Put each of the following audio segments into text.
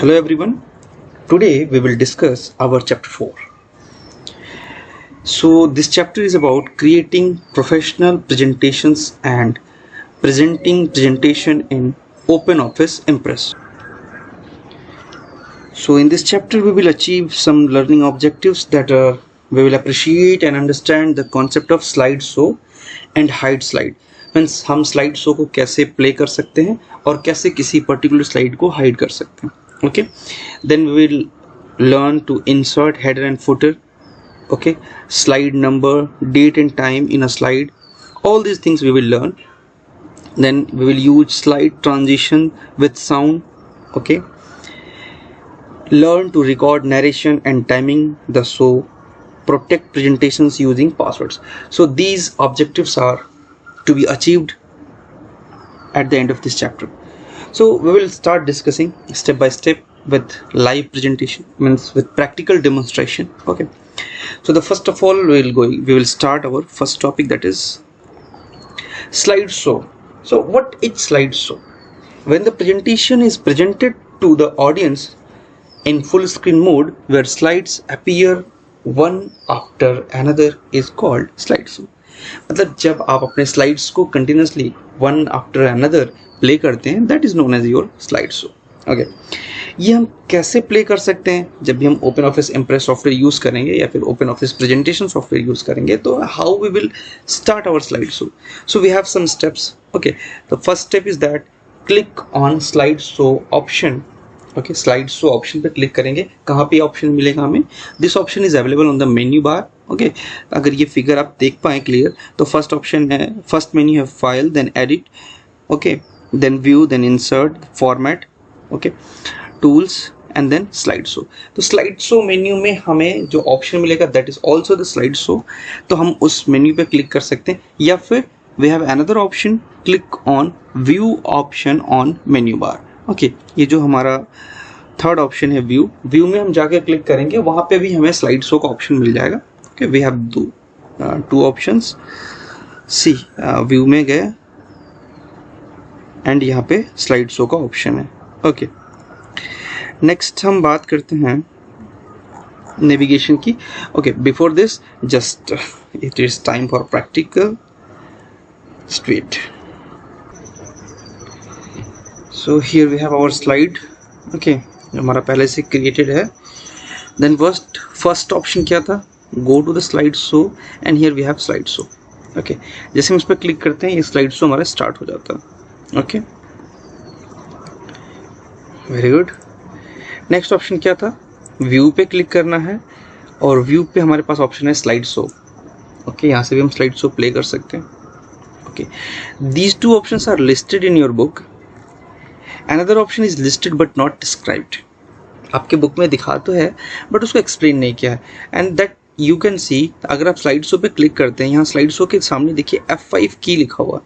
Hello everyone. Today we will discuss our chapter 4. So this chapter is about creating professional presentations and presenting presentation in OpenOffice Impress. So in this chapter we will achieve some learning objectives that we will appreciate and understand the concept of slide show and hide slide. Means हम slide show को कैसे play कर सकते हैं और कैसे किसी particular slide को हाइड कर सकते हैं. Okay, then we will learn to insert header and footer, okay, slide number, date and time in a slide. All these things we will learn. Then we will use slide transition with sound, okay, learn to record narration and timing the show, protect presentations using passwords. So these objectives are to be achieved at the end of this chapter. So we will start discussing step by step with live presentation, means with practical demonstration. Okay, so the first of all we will start our first topic, that is slide show. So what is slide show? When the presentation is presented to the audience in full screen mode where slides appear one after another is called slide show. मतलब जब आप अपने slides को continuously one after another play करते हैं, that is known as your slide show. Okay, ये हम कैसे प्ले कर सकते हैं? जब भी हम OpenOffice impress software use करेंगे या फिर OpenOffice presentation software use करेंगे, तो how we will start our slide show. So we have some steps. Okay, the first step is that click on slide show option. Okay, slide show option पे click करेंगे. कहाँ पे option मिलेगा हमें? This option is available on the menu bar. Okay, अगर ये figure आप देख पाए क्लियर, तो फर्स्ट ऑप्शन है, फर्स्ट मेन्यू है file, then edit, okay, then view, then insert, format, okay, tools and then slide show. तो स्लाइड शो मेन्यू में हमें जो ऑप्शन मिलेगा that is also the slide show. तो हम उस मेन्यू पे क्लिक कर सकते हैं, या फिर we have another option, click on view option on menu bar. Okay, ये जो हमारा थर्ड ऑप्शन है व्यू में हम जाके क्लिक करेंगे, वहां पे भी हमें स्लाइड शो का ऑप्शन मिल जाएगा. Okay, we have two options. See view में गए एंड यहाँ पे स्लाइड शो का ऑप्शन है. ओके, नेक्स्ट हम बात करते हैं नेविगेशन की. Okay, before this just it is time for practical. Straight. So here we have our slide. Okay, हमारा पहले से क्रिएटेड है. देन फर्स्ट ऑप्शन क्या था? Go to the slide show and here we have slide show. Okay, जैसे हम इस पर क्लिक करते हैं, ये स्लाइड शो हमारा स्टार्ट हो जाता है. Okay, very good. Next option क्या था? व्यू पे क्लिक करना है, और व्यू पे हमारे पास ऑप्शन है स्लाइड शो. ओके, यहाँ से भी हम स्लाइड शो प्ले कर सकते हैं. Okay, these two options are listed in your book. Another option is listed but not described. आपके बुक में दिखा तो है बट उसको एक्सप्लेन नहीं किया है. And that you can see, अगर आप स्लाइड शो पे क्लिक करते हैं, यहाँ स्लाइड शो के सामने देखिए F5 की लिखा हुआ.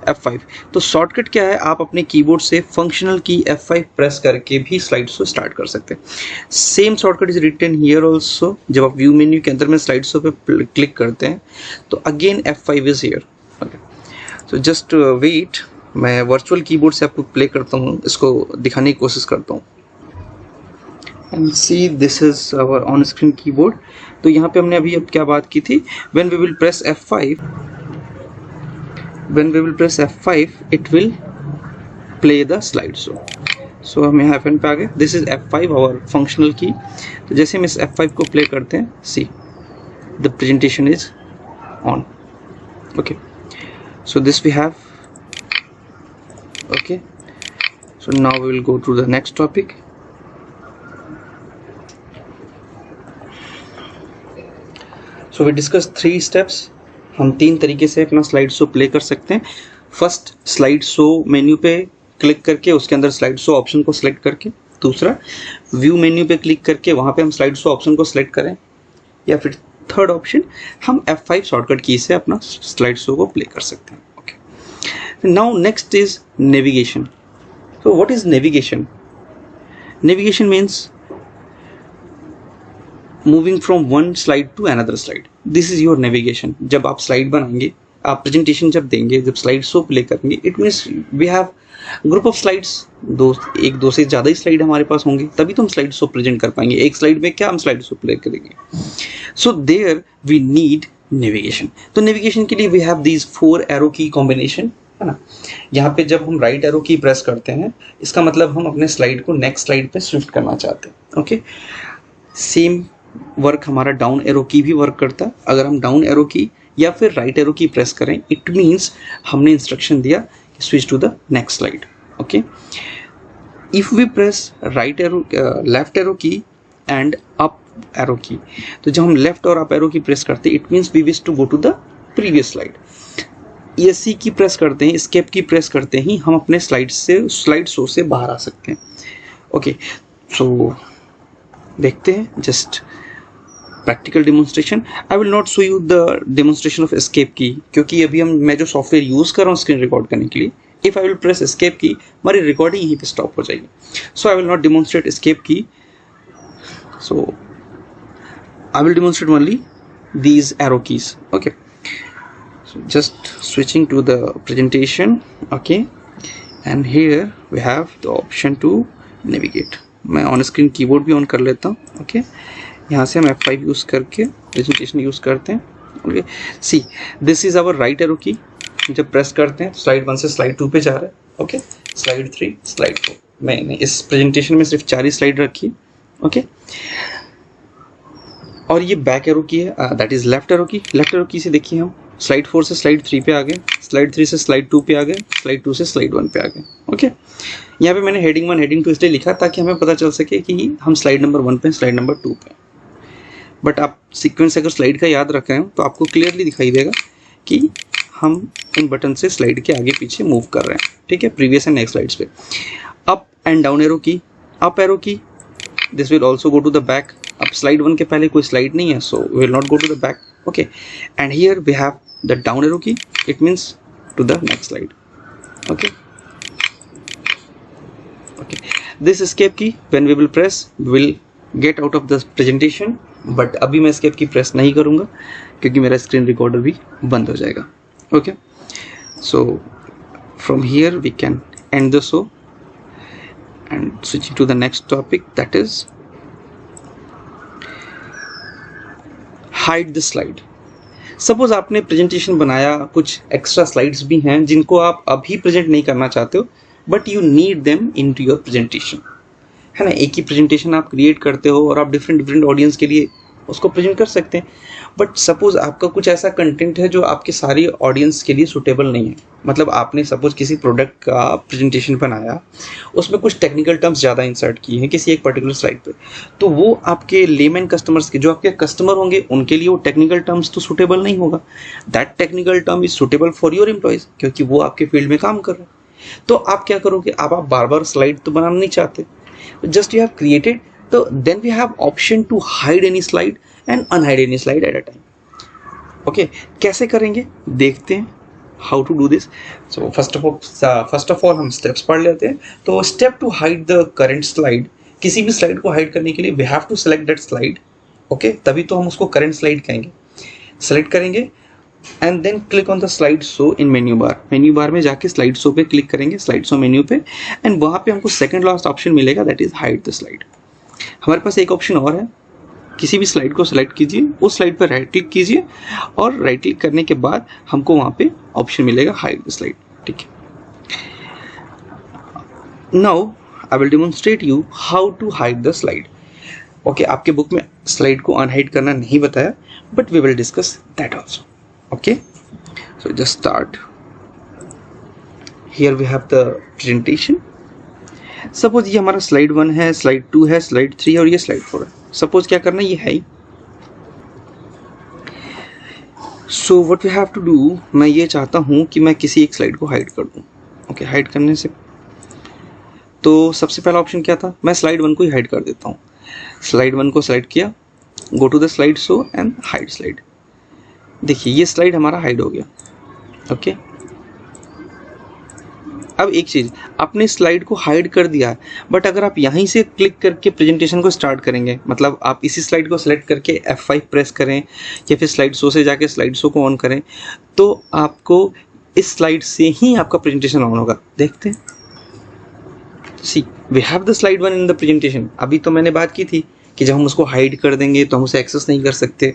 F5 तो शॉर्टकट क्या है? आप अपने कीबोर्ड से फंक्शनल की F5 प्रेस करके भी स्लाइड शो स्टार्ट कर सकते हैं. Same shortcut is written here also. जब आप व्यू मेन्यू के अंदर में स्लाइड शो पे क्लिक करते हैं तो again F5 is here. Okay, so just wait, मैं वर्चुअल कीबोर्ड से आपको प्ले करता हूँ, इसको दिखाने की कोशिश करता हूँ. And see, this is our on screen keyboard. तो यहाँ पे हमने अभी अब क्या बात की थी? When we will press F5 it will play the slide show. सो हम यहाँ F1 पे आ गए. This is F5 our functional की. तो जैसे हम इस F5 को प्ले करते हैं, see the presentation is on. Okay, so this we have. Okay, so now we will go to the next topic. So we discuss 3 steps. हम 3 तरीके से अपना स्लाइड शो प्ले कर सकते हैं. फर्स्ट, स्लाइड शो मेन्यू पे click करके उसके अंदर स्लाइड शो ऑप्शन को सिलेक्ट करके. दूसरा, व्यू मेन्यू पे क्लिक करके वहाँ पे हम स्लाइड शो ऑप्शन को सिलेक्ट करें. या फिर थर्ड ऑप्शन, हम F5 शॉर्टकट की से अपना स्लाइड शो को प्ले कर सकते हैं. Okay, now next is navigation. So what is navigation? Navigation means moving from one slide to another slide. This is your navigation. जब आप स्लाइड बनाएंगे, आप प्रेजेंटेशन जब देंगे, जब स्लाइड शो प्ले करेंगे, it means we have group of slides, एक दो से ज़्यादा ही स्लाइड हमारे पास होंगे तभी तो हम स्लाइड शो प्रेजेंट कर पाएंगे। एक स्लाइड में क्या हम स्लाइड शो प्ले करेंगे। So there we need navigation. तो नेविगेशन के लिए we have these 4 arrow key combination, है ना। यहाँ पे जब हम राइट एरो की प्रेस करते हैं इसका मतलब हम अपने स्लाइड को नेक्स्ट स्लाइड पे शिफ्ट करना चाहते हैं। ओके, सेम वर्क हमारा डाउन एरो की भी वर्क करता है। अगर हम डाउन एरो की या फिर राइट एरो की प्रेस करें, इट मीन्स हमने इंस्ट्रक्शन दिया switch to the next slide. Okay, if we press right arrow, left arrow key and up arrow key, तो जब हम लेफ्ट और अप एरो की प्रेस करते हैं it means we wish to go to the previous slide. ESC key press करते हैं, escape की press करते ही हम अपने स्लाइड शो से बाहर आ सकते हैं। ओके, सो देखते हैं just practical demonstration. I will not show you the demonstration of escape की, क्योंकि अभी मैं जो सॉफ्टवेयर यूज कर रहा हूँ स्क्रीन रिकॉर्ड करने के लिए, if I will press escape key हमारी रिकॉर्डिंग यहीं पे स्टॉप हो जाएगी। So I will not demonstrate escape key, so I will demonstrate only these arrow keys. Okay, so just switching to the presentation. Okay, and here we have the option to navigate. मैं on screen keyboard भी on कर लेता हूँ। Okay, यहाँ से हम F5 use करके presentation use करते हैं। Okay, see this is our right arrow key. जब प्रेस करते हैं स्लाइड 1 से स्लाइड 2 पे जा रहा है। Okay, slide 3, slide 4। मैंने इस प्रेजेंटेशन में सिर्फ 4 ही स्लाइड रखी है। ओके, और ये बैक एरो की है, दैट इज लेफ्ट एरो की। लेफ्ट एरो की से देखिए हम स्लाइड 4 से स्लाइड 3 पे आ गए, स्लाइड 3 से स्लाइड 2 पे आ गए, स्लाइड 2 से स्लाइड 1 पे आ गए। ओके, यहाँ पे मैंने हेडिंग 1 हेडिंग 2 इसलिए लिखा ताकि हमें पता चल सके कि हम स्लाइड नंबर 1 पे स्लाइड नंबर 2 पे। बट आप सीक्वेंस अगर स्लाइड का याद रख रहे हो तो आपको क्लियरली दिखाई देगा कि हम इन बटन से स्लाइड के आगे पीछे मूव कर रहे हैं। ठीक है, प्रीवियस एंड नेक्स्ट स्लाइड्स पे। Up and down arrow key, up arrow key this will also go to the back. अब स्लाइड 1 के पहले कोई स्लाइड नहीं है, so we will not go to the back. Okay, and here we have the down arrow key, it means to the next slide. Okay, okay, this escape key when we will press we will get out of the presentation, but अभी मैं escape की press नहीं करूंगा क्योंकि मेरा screen recorder भी बंद हो जाएगा। Okay, so from here we can end the show and switching to the next topic, that is hide the slide. Suppose आपने प्रेजेंटेशन बनाया, कुछ एक्स्ट्रा स्लाइड्स भी हैं जिनको आप अभी प्रेजेंट नहीं करना चाहते हो but you need them into your presentation, है ना। एक ही प्रेजेंटेशन आप क्रिएट करते हो और आप डिफरेंट ऑडियंस के लिए उसको प्रेजेंट कर सकते हैं। बट सपोज आपका कुछ ऐसा कंटेंट है जो आपके सारी ऑडियंस के लिए सूटेबल नहीं है। मतलब आपने सपोज किसी प्रोडक्ट का प्रेजेंटेशन बनाया, उसमें कुछ टेक्निकल टर्म्स ज़्यादा इंसर्ट किए हैं किसी एक पर्टिकुलर स्लाइड पे, तो वो आपके लेमैन कस्टमर्स के, जो आपके कस्टमर होंगे उनके लिए वो टेक्निकल टर्म्स तो सूटेबल नहीं होगा। That technical term is suitable for your employees, क्योंकि वो आपके फील्ड में काम कर रहे हैं। तो आप क्या करोगे, आप बार बार स्लाइड तो बनाना नहीं चाहते, जस्ट यू हैव क्रिएटेड, तो then we have option to hide any slide and unhide any slide at a time. Okay, कैसे करेंगे देखते हैं, how to do this. So first of all हम स्टेप्स पढ़ लेते हैं। तो step to hide the current slide, किसी भी स्लाइड को हाइड करने के लिए we have to select that slide. Okay, तभी तो हम उसको करंट स्लाइड कहेंगे। सेलेक्ट करेंगे and then click on the slide show in menu bar. Menu bar में जाके स्लाइड शो पे क्लिक करेंगे, स्लाइड शो मेन्यू पे, एंड वहाँ पे हमको सेकंड लास्ट ऑप्शन मिलेगा, that is hide the slide. हमारे पास एक ऑप्शन और है, किसी भी स्लाइड को सेलेक्ट कीजिए, उस स्लाइड पर राइट क्लिक कीजिए और राइट क्लिक करने के बाद हमको वहाँ पे ऑप्शन मिलेगा हाइड द स्लाइड। ठीक है, now I will demonstrate you how to hide the slide. Okay, आपके बुक में स्लाइड को अनहाइड करना नहीं बताया, but we will discuss that also. Okay, so just start. Here we have the presentation. Suppose ये हमारा स्लाइड 1 है, slide 2 है, स्लाइड 3 और ये स्लाइड 4 है। सपोज क्या करना, ये है ही। So what we have to do, मैं ये चाहता हूं कि मैं किसी एक स्लाइड को हाइड कर दूं। ओके, हाइड करने से तो सबसे पहला ऑप्शन क्या था, मैं स्लाइड 1 को ही हाइड कर देता हूँ। स्लाइड 1 को सेलेक्ट किया, go to the slide show and hide slide. देखिए ये स्लाइड हमारा हाइड हो गया। ओके, अब एक चीज, आपने स्लाइड को हाइड कर दिया है, बट अगर आप यहीं से क्लिक करके प्रेजेंटेशन को स्टार्ट करेंगे, मतलब आप इसी स्लाइड को सेलेक्ट करके F5 प्रेस करें या फिर स्लाइड शो से जाके स्लाइड शो को ऑन करें, तो आपको इस स्लाइड से ही आपका प्रेजेंटेशन ऑन होगा। देखते हैं, see we have the slide 1 in the presentation. अभी तो मैंने बात की थी कि जब हम उसको हाइड कर देंगे तो हम उसे एक्सेस नहीं कर सकते।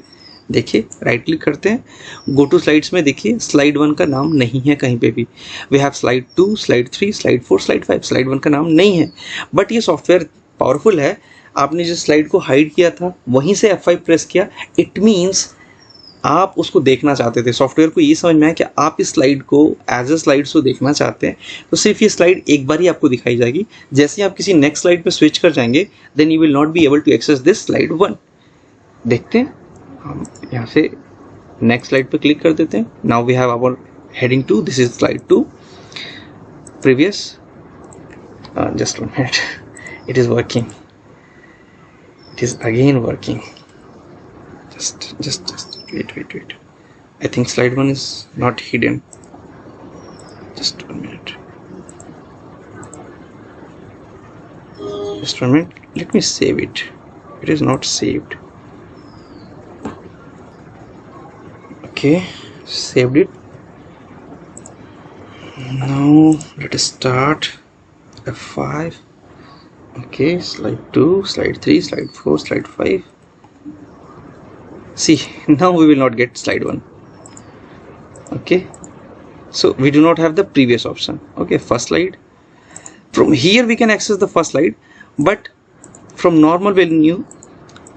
देखिए राइट क्लिक करते हैं, गो टू स्लाइड्स में देखिए स्लाइड 1 का नाम नहीं है कहीं पे भी। We have slide 2, slide 3, slide 4, slide 5, slide 1 का नाम नहीं है। बट ये सॉफ्टवेयर पावरफुल है। आपने जिस स्लाइड को हाइड किया था वहीं से F5 प्रेस किया, इट मीन्स आप उसको देखना चाहते थे। सॉफ्टवेयर को ये समझ में आया कि आप इस स्लाइड को एज अ स्लाइड शो देखना चाहते हैं, तो सिर्फ ये स्लाइड एक बार ही आपको दिखाई जाएगी। जैसे ही आप किसी नेक्स्ट स्लाइड पे स्विच कर जाएंगे, then you will not be able to access this slide 1। देखते हैं, हम यहाँ से नेक्स्ट स्लाइड पे क्लिक कर देते हैं। Now we have our heading 2, this is slide 2 previous. Just 1 minute, it is working, it is again working. Just wait. I think slide 1 is not hidden. Just 1 minute. Just 1 minute. Let me save it. It is not saved. Okay, saved it. Now let us start. F5. Okay, slide 2, slide 3, slide 4, slide 5. See, now we will not get slide 1. Okay, so we do not have the previous option. Okay, first slide. From here we can access the first slide, but from normal menu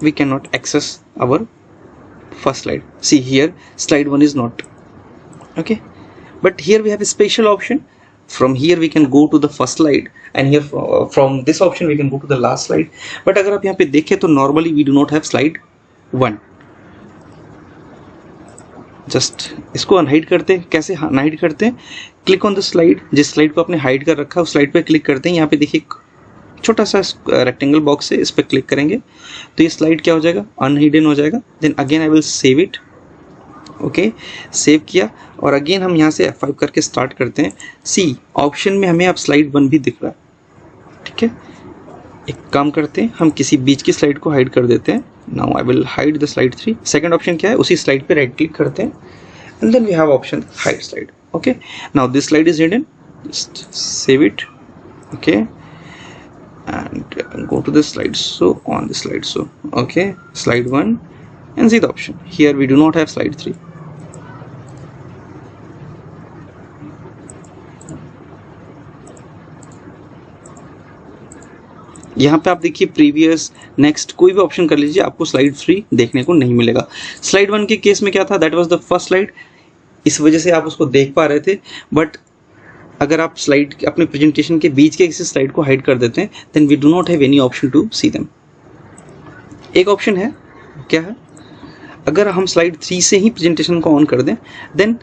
we cannot access our first slide. See here, slide 1 is not. Okay, but here we have a special option. From here we can go to the first slide, and here from this option we can go to the last slide. But अगर आप यहाँ पे देखें तो normally we do not have slide 1. Just इसको unhide करते हैं। कैसे अनहाइड करते हैं? क्लिक ऑन द स्लाइड, जिस स्लाइड को आपने हाइड कर रखा है उस स्लाइड पे क्लिक करते हैं। यहाँ पे देखिए छोटा सा रेक्टेंगल बॉक्स है, इस पर क्लिक करेंगे तो ये स्लाइड क्या हो जाएगा, अनहिडन हो जाएगा। Then again I will save it. Okay, save किया और अगेन हम यहाँ से F5 करके स्टार्ट करते हैं। सी ऑप्शन में हमें अब स्लाइड 1 भी दिख रहा है। ठीक है, एक काम करते हैं, हम किसी बीच की स्लाइड को हाइड कर देते हैं। Now I will hide the slide 3। Second option क्या है, उसी स्लाइड पे राइट क्लिक करते हैं and then we have option hide slide. Okay, now this slide is hidden, just save it. Okay, and go to the slide show, on the slide show. Okay, slide 1 and see the option. Here we do not have slide 3. यहाँ पे आप देखिए previous, next, कोई भी option कर लीजिए, आपको slide 3 देखने को नहीं मिलेगा। स्लाइड 1 के केस में क्या था, that was the first slide, इस वजह से आप उसको देख पा रहे थे। बट अगर आप स्लाइड अपने प्रेजेंटेशन के बीच के किसी स्लाइड को हाइड कर देते हैं, then we do not have any option to see them. एक ऑप्शन है, क्या है, अगर हम स्लाइड 3 से ही प्रेजेंटेशन को ऑन कर दें, देन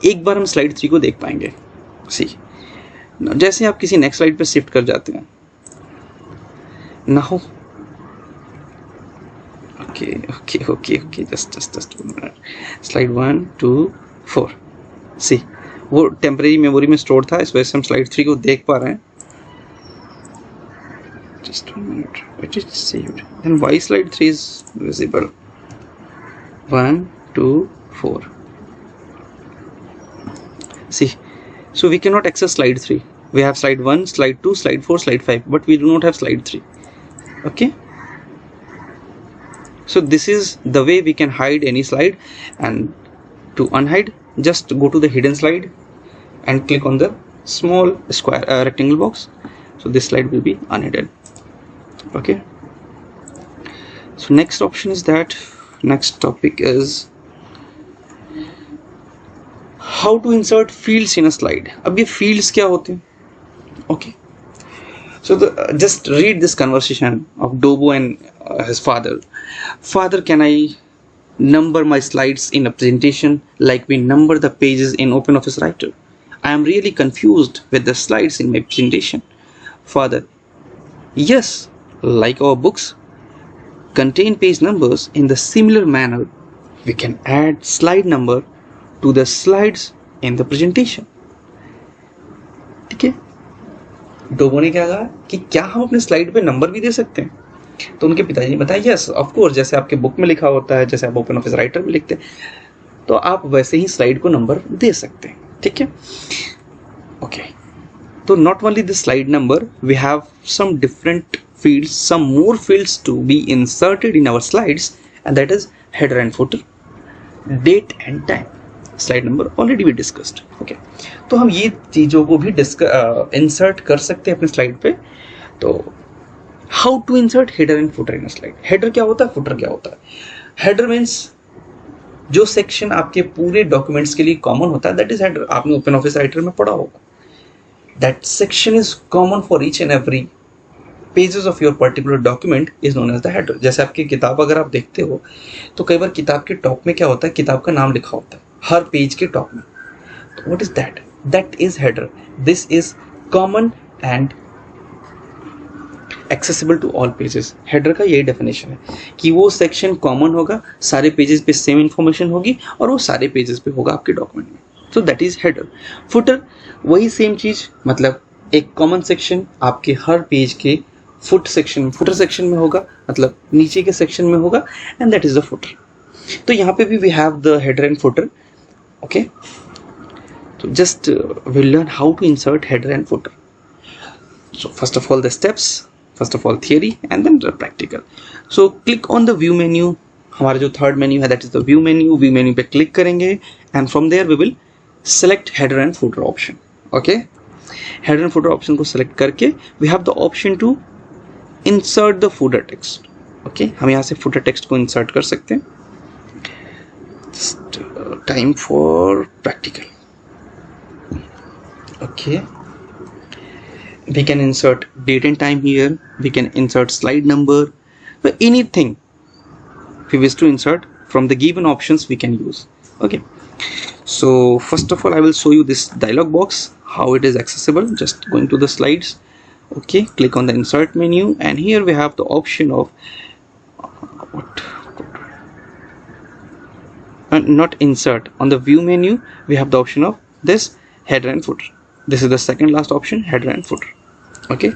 एक बार हम स्लाइड 3 को देख पाएंगे। सी, जैसे आप किसी नेक्स्ट स्लाइड पे शिफ्ट कर जाते हैं, now okay, just 1 minute. Slide 1 2 4, see, वो टेम्परेरी मेमोरी में स्टोर था, इस वजह से हम स्लाइड 3 को देख पा रहे हैं। just 1 minute, it is saved. Then why slide 3 is visible? 1 2 4, see, so we cannot access slide 3. We have slide 1, slide 2, slide 4, slide 5, but we do not have slide 3. Okay, so this is the way we can hide any slide. And to unhide, just go to the hidden slide and click on the small square rectangle box, so this slide will be unhidden. Okay, so next option is that, next topic is how to insert fields in a slide. अब ये fields क्या होते हैं? Okay, so just read this conversation of Dobo and his father. Father, can I number my slides in a presentation like we number the pages in OpenOffice Writer? I am really confused with the slides in my presentation. Father: yes, like our books contain page numbers, in the similar manner we can add slide number to the slides in the presentation. ठीक है, डोबो ने क्या कहा कि क्या हम अपने slide पे नंबर भी दे सकते हैं? तो उनके पिताजी ने बताया, यस ऑफ कोर्स, जैसे आपके बुक में लिखा होता है, जैसे आप ओपन ऑफिस राइटर में लिखते हैं, तो आप वैसे ही स्लाइड को नंबर दे सकते हैं। ठीक है, okay, So not only the slide number, we have some different fields, some more fields to be inserted in our slides, and that is header and footer, date and time. Slide number already भी discussed. Okay, तो हम ये चीज़ों को भी insert कर सकते हैं अपने स्लाइड पे. तो how to insert header and footer in slide. Header क्या होता है, फुटर क्या होता है. हेडर मीन्स जो सेक्शन आपके पूरे डॉक्यूमेंट्स के लिए कॉमन होता है, दैट इज हेडर. आपने ओपन ऑफिस राइटर में पढ़ा होगा. That section is common for each and every pages of your particular document is known as the header. जैसे आपकी किताब अगर आप देखते हो तो कई बार किताब के टॉप में क्या होता है, किताब का नाम लिखा होता है हर पेज के टॉप में. तो what is that, that is header. This is common and accessible to all pages. Header का यही डेफिनेशन है कि वो सेक्शन कॉमन होगा, सारे पेजेस पे सेम इंफॉर्मेशन होगी और वो सारे पेजेस पे होगा आपके डॉक्यूमेंट में. So that is header. Footer वही सेम चीज, मतलब एक कॉमन सेक्शन आपके हर पेज के फुटर सेक्शन में होगा, मतलब नीचे के सेक्शन में होगा, and that is the footer. तो यहाँ पे भी we have the header and footer. Okay, तो just will learn how to insert header and footer. So first of all the steps, first of all theory and then practical. So click on the view menu. हमारा जो third menu है that is the view menu. View menu पे click करेंगे and from there we will select header and footer option. Okay, header and footer option को सेलेक्ट करके we have the option to insert the footer text. Okay, हम यहाँ से footer text को insert कर सकते हैं. Time for practical. Okay, we can insert date and time here. We can insert slide number, but anything we wish to insert from the given options we can use. Okay, so first of all I will show you this dialog box, how it is accessible. Just going to the slides. Okay, click on the insert menu and here we have the option of not insert. On the view menu we have the option of this header and footer. This is the second last option, header and footer. Okay,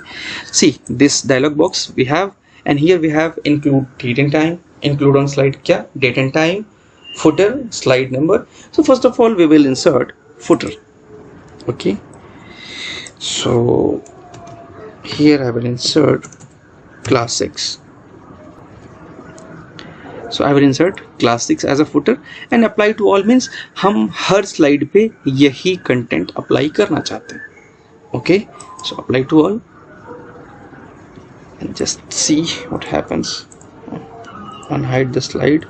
see this dialog box we have, and here we have include date and time, include on slide kya, date and time, footer, slide number. So first of all we will insert footer. Okay, so here I will insert class 6. So I will insert class 6 as a footer and apply to all means हम हर slide पे यही content apply करना चाहते हैं. Okay, so apply to all and just see what happens. Unhide the slide.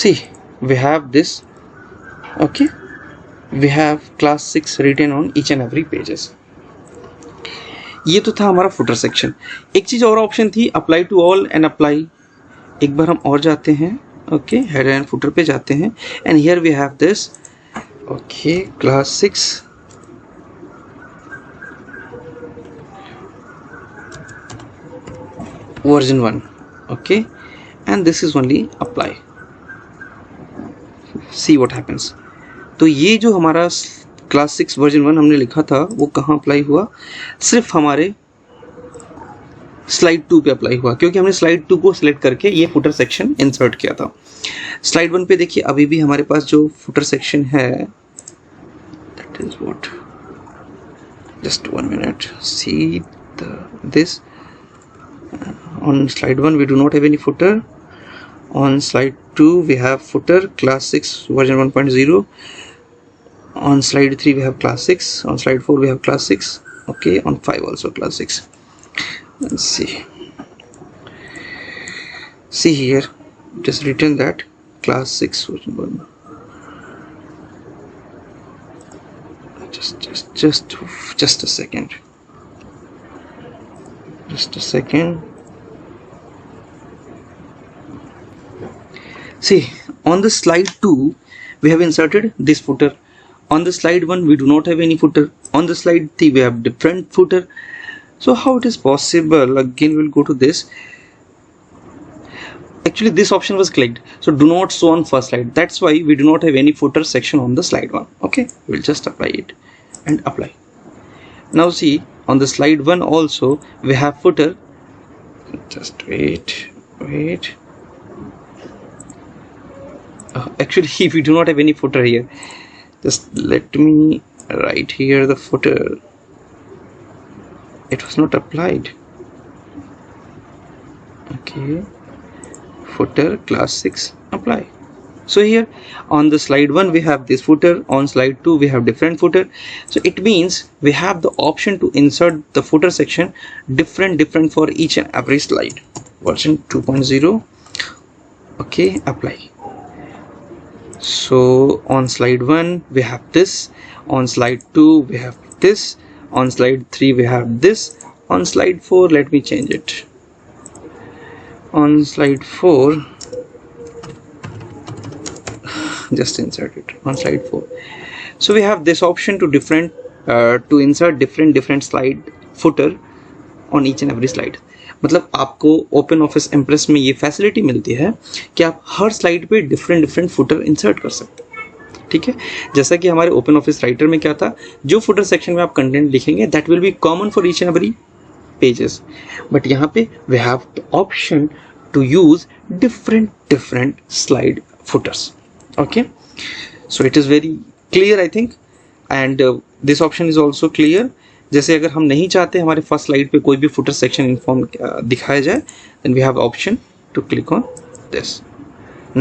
See, we have this. Okay, we have class 6 written on each and every pages. ये तो था हमारा फुटर सेक्शन. एक चीज और ऑप्शन थी, apply to all and apply. एक बार हम और जाते हैं. ओके, हेडर एंड फुटर पे जाते हैं and here we have this. Okay, class 6 version 1. Okay, and this is only apply. See what happens. तो ये जो हमारा क्लास 6 वर्जन 1 हमने लिखा था वो कहाँ अप्लाई हुआ, सिर्फ हमारे स्लाइड 2 पे अप्लाई हुआ, क्योंकि हमने स्लाइड 2 को सिलेक्ट करके ये फुटर सेक्शन इंसर्ट किया था. स्लाइड 1 पे देखिए अभी भी हमारे पास जो फुटर सेक्शन है that is what, just 1 minute. See this on slide 1 we do not have any footer. On slide 2 we have footer class 6 version 1.0. On slide 3 we have class 6. On slide 4 we have class 6. Okay, on 5 also class 6. Let's see here it is written that class 6 version 1. Just a second. See, on the slide 2 we have inserted this footer. On the slide 1 we do not have any footer. On the slide 3 we have different footer. So how it is possible? Again we'll go to this. Actually this option was clicked, so do not show on first slide. That's why we do not have any footer section on the slide 1. Okay, we'll just apply it and apply. Now see, on the slide 1 also we have footer. Just wait. Actually we do not have any footer here. Just let me right here the footer, it was not applied. Okay, footer class 6 apply. So here on the slide 1 we have this footer, on slide 2 we have different footer. So it means we have the option to insert the footer section different for each and every slide. Version 2.0. okay, apply. So on slide 1 we have this, on slide 2 we have this, on slide 3 we have this, on slide 4 let me change it. On slide 4 just insert it on slide 4. So we have this option to insert different slide footer on each and every slide. मतलब आपको open office impress में ये facility मिलती है कि आप हर slide पे different footer insert कर सकते हैं, ठीक है। जैसा कि हमारे ओपन ऑफिस राइटर में क्या था, जो फुटर सेक्शन में आप कंटेंट लिखेंगे that will be common for each and every pages, but यहाँ पे we have the option to use different slide footers. Okay, so it is very clear I think, and this option is also clear. जैसे अगर हम नहीं चाहते हमारे first slide पे कोई भी फुटर सेक्शन इन्फॉर्म दिखाया जाए, then we have option to click on this.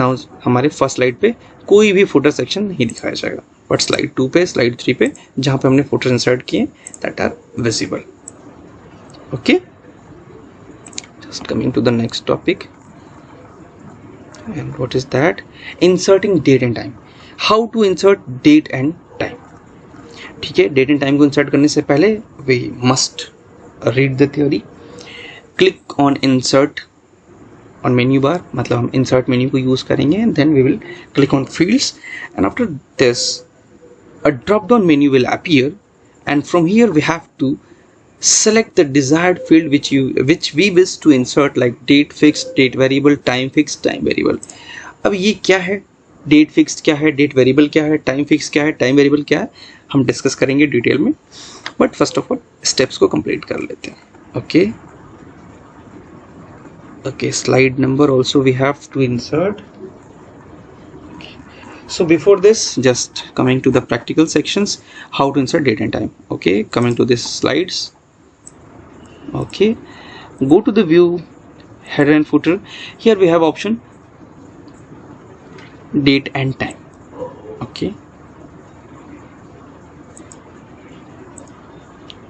Now हमारे फर्स्ट स्लाइड पे कोई भी फुटर सेक्शन नहीं दिखाया जाएगा, बट स्लाइड 2 पे, स्लाइड 3 पे जहाँ पे हमने फुटर इंसर्ट किए that are visible. Okay, just coming to the next topic. And what is that? Inserting date and time. How to insert date and time. ठीक है, डेट एंड टाइम को insert करने से पहले we must read the theory. Click on insert on menu bar, मतलब हम insert menu को use करेंगे, and then we will click on fields, and after this a drop down menu will appear, and from here we have to select the desired field which we wish to insert, like date fixed, date variable, time fixed, time variable. अब ये क्या है, date fixed क्या है, date variable क्या है, time fix क्या है, टाइम वेरिएबल क्या है, हम डिस्कस करेंगे डिटेल में, but first of all steps को कंप्लीट कर लेते हैं. Okay, slide number also we have to insert. So before this, just coming to the practical sections, how to insert date and time. Okay, coming to this slides. Okay, go to the view, header and footer. Here we have option date and time. Okay,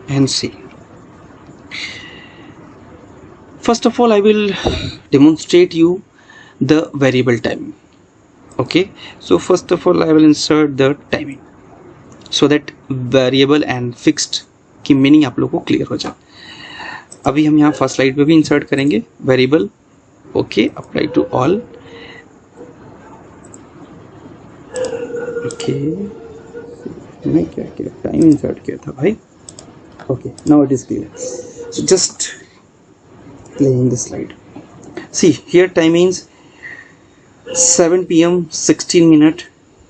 and see. First of all, I will demonstrate you the variable timing. Okay, so first of all I will insert the timing so that variable and fixed की meaning आप लोगों को clear हो जाए. अभी हम यहाँ first slide पे भी इंसर्ट करेंगे variable. Okay, apply to all. Okay, मैं क्या किया, टाइम इंसर्ट किया था भाई. Okay, now it is clear. So just playing this slide. See here time means 7 PM 16 minute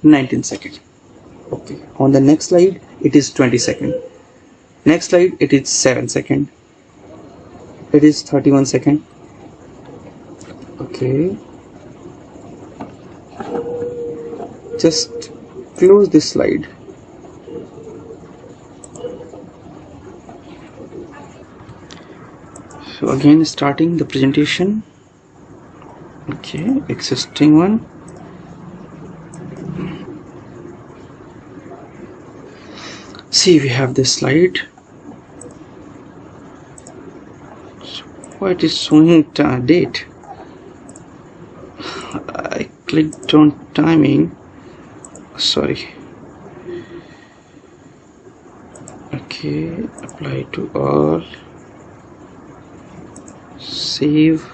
19 second. Okay, on the next slide it is 20 second. Next slide it is 7 second. It is 31 second. Okay, just close this slide. So again starting the presentation. Okay, existing one. See, we have this slide. So why it is showing date? I clicked on timing. Sorry. Okay, apply to all. Save.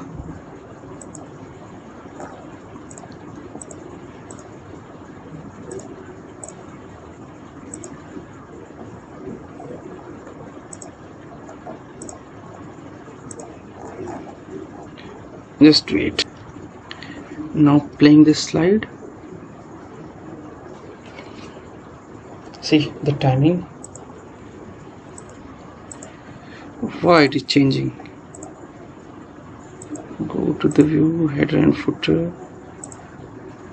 Just wait. Now playing this slide. See the timing. Why it is changing? Go to the view, header and footer.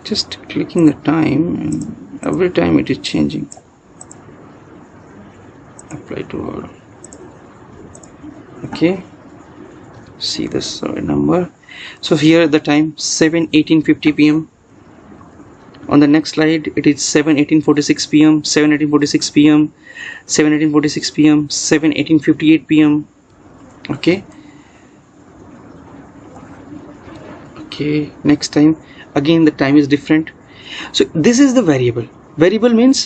Just clicking the time, and every time it is changing. apply to all. Okay, see this number. So here the time 7:18:50 p.m. On the next slide it is 7:18:46 p.m. 7:18:46 p.m. 7:18:46 p.m. 7:18:58 p.m. okay. Okay, next time again the time is different. So this is the variable. Variable means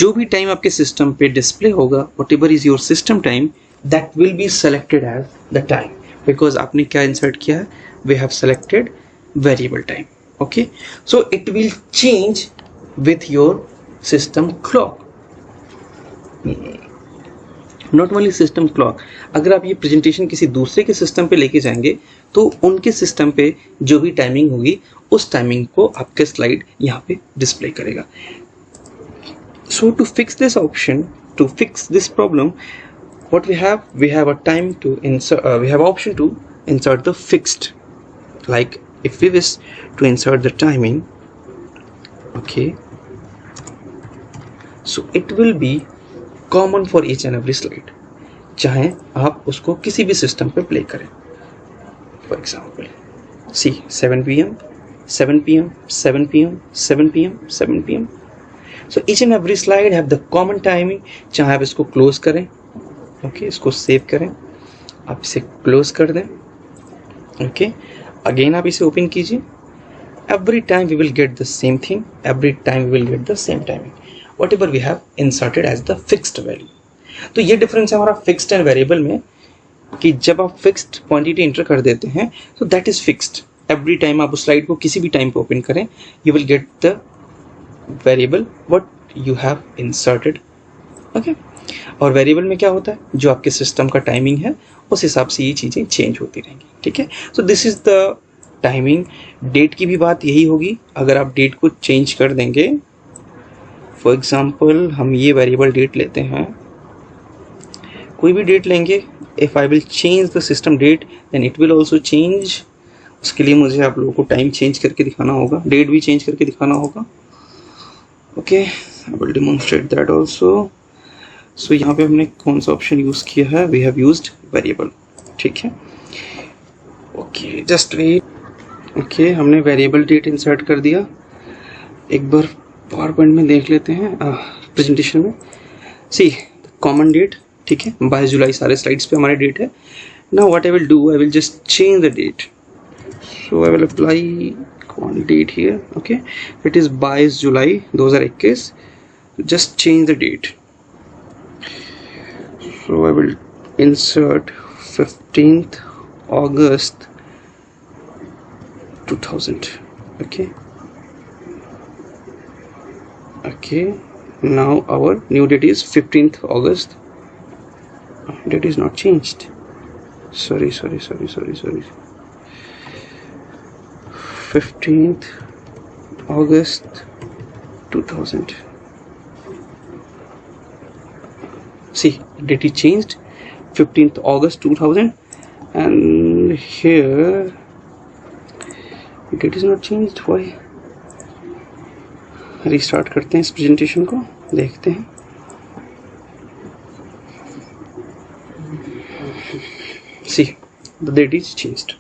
जो भी time आपके system पे display होगा, whatever is your system time, that will be selected as the time, because आपने क्या insert किया है, we have selected variable time. Okay, so it will change with your system clock. Not only system clock. अगर आप ये presentation किसी दूसरे के सिस्टम पे लेके जाएंगे तो उनके सिस्टम पे जो भी टाइमिंग होगी उस टाइमिंग को आपके स्लाइड यहाँ पे डिस्प्ले करेगा. So to fix this option, to fix this problem, what we have a time to insert, we have option to insert the fixed, like if we wish to insert the timing, okay, so it will be common for each and every slide, चाहे आप उसको किसी भी system पे play करें. For example see 7 PM 7 PM 7 PM 7 PM 7 PM. So each and every slide have the common timing. चाहे आप इसको क्लोज करें, ओके, इसको सेव करें, आप इसे क्लोज कर दें, ओके, अगेन आप इसे ओपन कीजिए. Every time we will get the same thing, every time we will get the same timing whatever we have inserted as the fixed value. तो ये डिफरेंस है हमारा फिक्स्ड एंड वेरिएबल में, कि जब आप फिक्स्ड क्वांटिटी इंटर कर देते हैं तो that is fixed. Every time आप उस स्लाइड को किसी भी टाइम पे ओपन करें, you will get the variable what you have inserted. Okay, और वेरिएबल में क्या होता है, जो आपके सिस्टम का टाइमिंग है उस हिसाब से ये चीज़ें चेंज होती रहेंगी. ठीक है, so this is the timing. Date की भी बात यही होगी. अगर आप डेट को चेंज कर देंगे, फॉर एग्जाम्पल हम ये वेरिएबल डेट लेते हैं, कोई भी डेट लेंगे, if I will change the system date then it will also change. उसके लिए मुझे आप लोगों को टाइम चेंज करके दिखाना होगा, डेट भी चेंज करके दिखाना होगा. Okay, I will demonstrate that also. So यहाँ पे हमने कौन सा ऑप्शन यूज़ किया है, वी हैव यूज्ड वेरिएबल. ठीक है, ओके, जस्ट वेट. ओके, हमने वेरिएबल डेट इंसर्ट कर दिया. एक बार पावर पॉइंट में देख लेते हैं, प्रेजेंटेशन में. सी कॉमन डेट, ठीक है, 22 जुलाई सारे स्लाइड्स पे हमारे डेट है. Now what I will do, I will just change the date. So I will apply कौन date here. Okay, it is 22 July 2021. Just change the date. So I will insert 15th August 2000. okay. Okay, now our new date is 15th August. Date is not changed. Sorry. 15th August 2000. See, date is changed, 15th August 2000, and here date is not changed. Why? Restart करते हैं इस presentation को, देखते हैं. See the date is changed.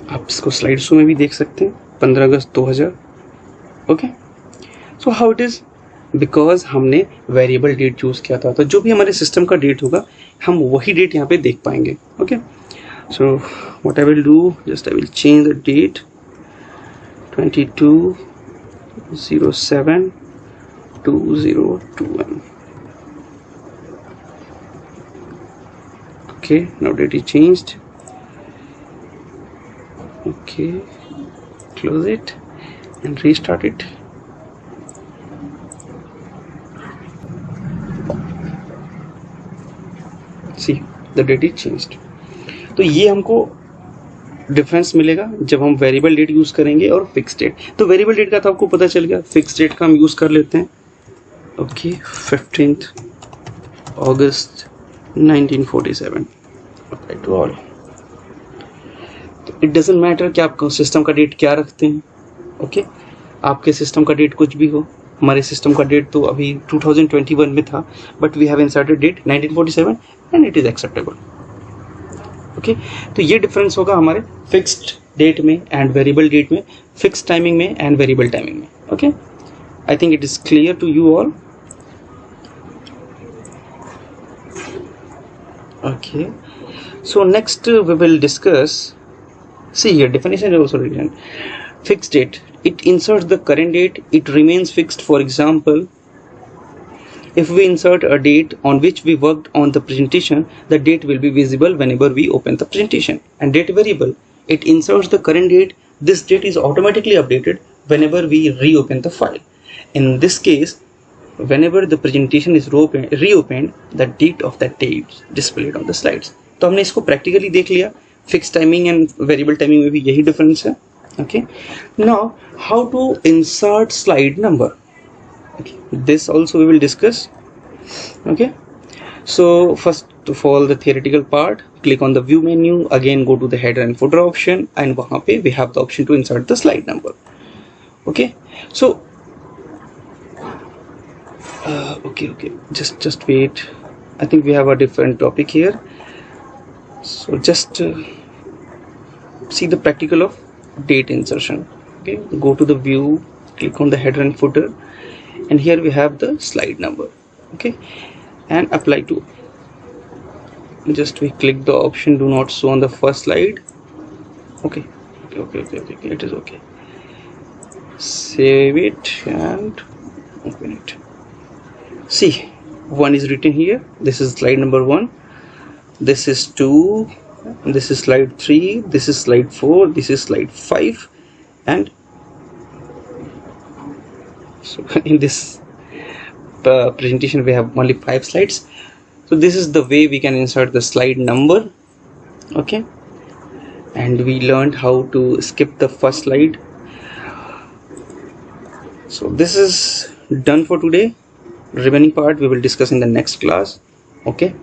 आप इसको slide show में भी देख सकते हैं, 15 अगस्त 2000. Okay, so how it is, because हमने वेरिएबल डेट चूज किया था, तो जो भी हमारे सिस्टम का डेट होगा हम वही डेट यहाँ पे देख पाएंगे. Okay, so what I will do, just I will change the date 22/07/2021. Okay, now date is changed. Okay, close it and restart it. See, the date is changed. तो ये हमको डिफरेंस मिलेगा जब हम वेरिएबल डेट यूज करेंगे और fix date. तो variable date का तो आपको पता चल गया, फिक्स डेट का हम यूज कर लेते हैं. Okay, 15th August 1947. Apply to all. तो इट डजेंट मैटर कि आप सिस्टम का डेट क्या रखते हैं. ओके, आपके सिस्टम का डेट कुछ भी हो, हमारे सिस्टम का डेट तो अभी 2021 में था, but we have inserted date 1947 and it is acceptable. Okay, तो ये डिफरेंस होगा हमारे फिक्स्ड डेट में एंड वेरिएबल डेट में, फिक्स्ड टाइमिंग में एंड वेरिएबल टाइमिंग में। Okay, I think it is clear to you all. Okay, so next we will discuss, see here definition is also written. Fixed date, it inserts the current date, it remains fixed. For example, if we insert a date on which we worked on the presentation, the date will be visible whenever we open the presentation. And date variable, it inserts the current date, this date is automatically updated whenever we reopen the file. In this case, whenever the presentation is reopened, the date of that date displayed on the slides. तो हमने इसको practically देख लिया, fixed timing and variable timing में भी यही difference है. Okay, now how to insert slide number. Okay, this also we will discuss. Okay, so first of all the theoretical part, click on the view menu, again go to the header and footer option, and वहाँ पे we have the option to insert the slide number. Okay, so okay, just wait, I think we have a different topic here. So just see the practical of date insertion. Okay, go to the view, click on the header and footer, and here we have the slide number. Okay, and apply to, just we click the option do not show on the first slide. Okay, it is okay. Save it and open it. See, 1 is written here, this is slide number 1, this is 2, this is slide 3, this is slide 4, this is slide 5, and so in this presentation we have only 5 slides. So this is the way we can insert the slide number. Okay, and we learned how to skip the first slide. So this is done for today. Remaining part we will discuss in the next class. Okay.